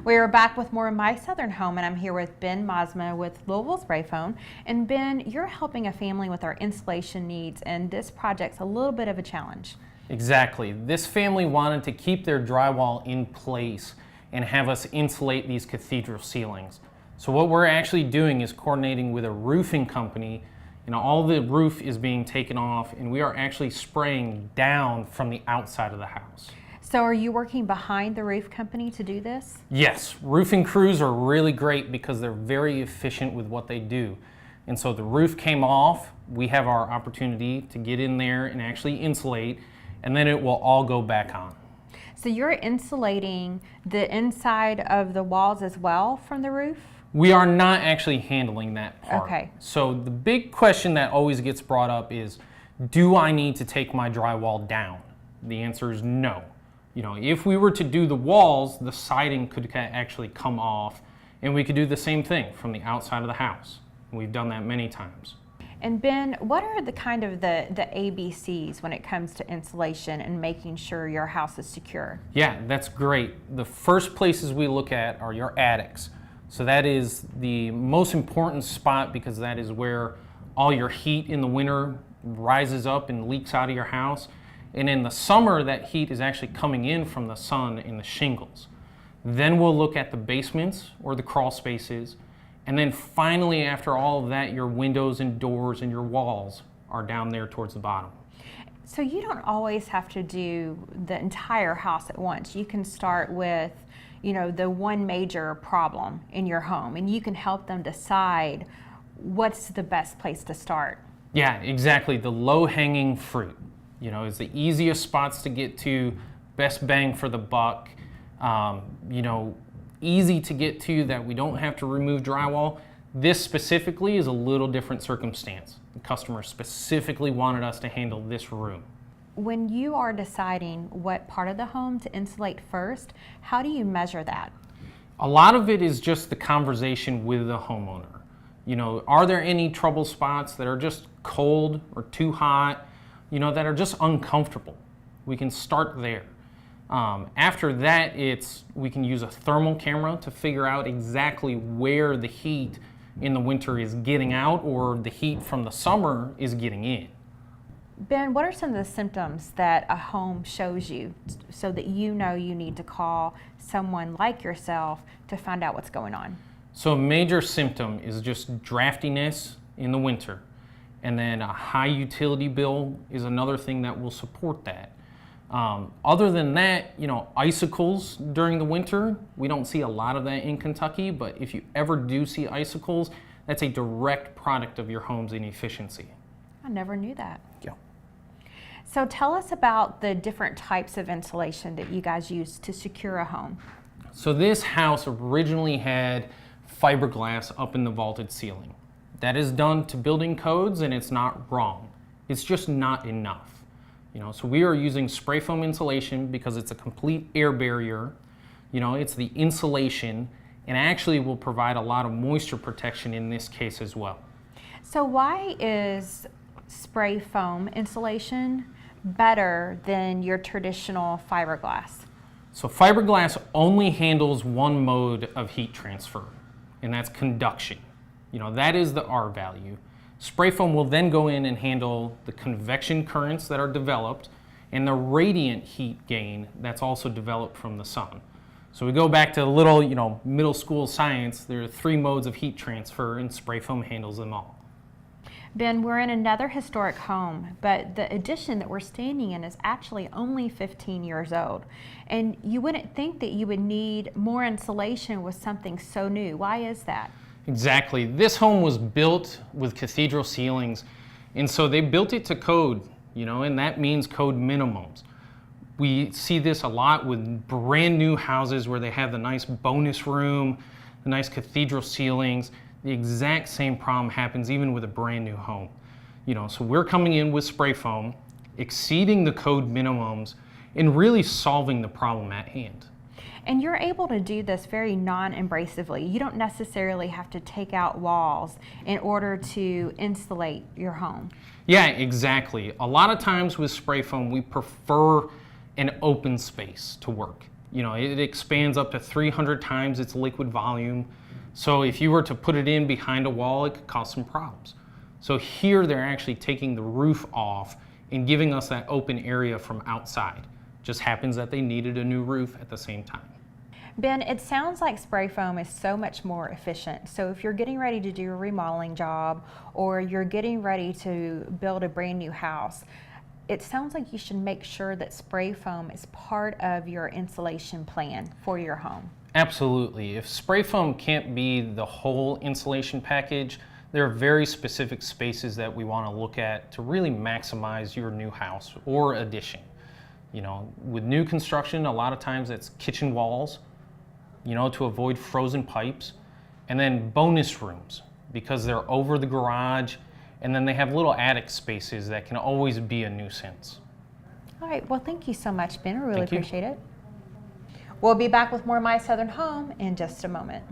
We are back with more of My Southern Home, and I'm here with Ben Mosma with Louisville Spray Foam. And Ben, you're helping a family with our insulation needs, and this project's a little bit of a challenge. Exactly. This family wanted to keep their drywall in place and have us insulate these cathedral ceilings. So what we're actually doing is coordinating with a roofing company. All the roof is being taken off, and we are actually spraying down from the outside of the house. So are you working behind the roof company to do this? Yes, roofing crews are really great because they're very efficient with what they do. And so the roof came off, we have our opportunity to get in there and actually insulate, and then it will all go back on. So you're insulating the inside of the walls as well from the roof? We are not actually handling that part. Okay. So the big question that always gets brought up is, do I need to take my drywall down? The answer is no. If we were to do the walls, the siding could actually come off, and we could do the same thing from the outside of the house. We've done that many times. And Ben, what are the ABCs when it comes to insulation and making sure your house is secure? Yeah, that's great. The first places we look at are your attics. So that is the most important spot because that is where all your heat in the winter rises up and leaks out of your house. And in the summer, that heat is actually coming in from the sun and the shingles. Then we'll look at the basements or the crawl spaces. And then finally, after all of that, your windows and doors and your walls are down there towards the bottom. So you don't always have to do the entire house at once. You can start with, the one major problem in your home, and you can help them decide what's the best place to start. Yeah, exactly. The low-hanging fruit. Is the easiest spots to get to, best bang for the buck, easy to get to that we don't have to remove drywall. This specifically is a little different circumstance. The customer specifically wanted us to handle this room. When you are deciding what part of the home to insulate first, how do you measure that? A lot of it is just the conversation with the homeowner. Are there any trouble spots that are just cold or too hot? That are just uncomfortable. We can start there. After that, we can use a thermal camera to figure out exactly where the heat in the winter is getting out or the heat from the summer is getting in. Ben, what are some of the symptoms that a home shows you so that you know you need to call someone like yourself to find out what's going on? So a major symptom is just draftiness in the winter. And then a high utility bill is another thing that will support that. Other than that, icicles during the winter, we don't see a lot of that in Kentucky, but if you ever do see icicles, that's a direct product of your home's inefficiency. I never knew that. Yeah. So tell us about the different types of insulation that you guys use to secure a home. So this house originally had fiberglass up in the vaulted ceiling. That is done to building codes, and it's not wrong. It's just not enough. So we are using spray foam insulation because it's a complete air barrier. It's the insulation, and actually will provide a lot of moisture protection in this case as well. So why is spray foam insulation better than your traditional fiberglass? So fiberglass only handles one mode of heat transfer, and that's conduction. That is the R value. Spray foam will then go in and handle the convection currents that are developed and the radiant heat gain that's also developed from the sun. So we go back to a little, middle school science. There are 3 modes of heat transfer, and spray foam handles them all. Ben, we're in another historic home, but the addition that we're standing in is actually only 15 years old. And you wouldn't think that you would need more insulation with something so new. Why is that? Exactly. This home was built with cathedral ceilings, and so they built it to code, and that means code minimums. We see this a lot with brand new houses where they have the nice bonus room, the nice cathedral ceilings. The exact same problem happens even with a brand new home. So we're coming in with spray foam, exceeding the code minimums, and really solving the problem at hand. And you're able to do this very non-abrasively. You don't necessarily have to take out walls in order to insulate your home. Yeah, exactly. A lot of times with spray foam, we prefer an open space to work. It expands up to 300 times its liquid volume. So if you were to put it in behind a wall, it could cause some problems. So here they're actually taking the roof off and giving us that open area from outside. Just happens that they needed a new roof at the same time. Ben, it sounds like spray foam is so much more efficient. So if you're getting ready to do a remodeling job or you're getting ready to build a brand new house, it sounds like you should make sure that spray foam is part of your insulation plan for your home. Absolutely. If spray foam can't be the whole insulation package, there are very specific spaces that we want to look at to really maximize your new house or addition. With new construction, a lot of times it's kitchen walls, to avoid frozen pipes, and then bonus rooms because they're over the garage, and then they have little attic spaces that can always be a nuisance. All right, well, thank you so much, Ben. I really Thank you. appreciate it. We'll be back with more My Southern Home in just a moment.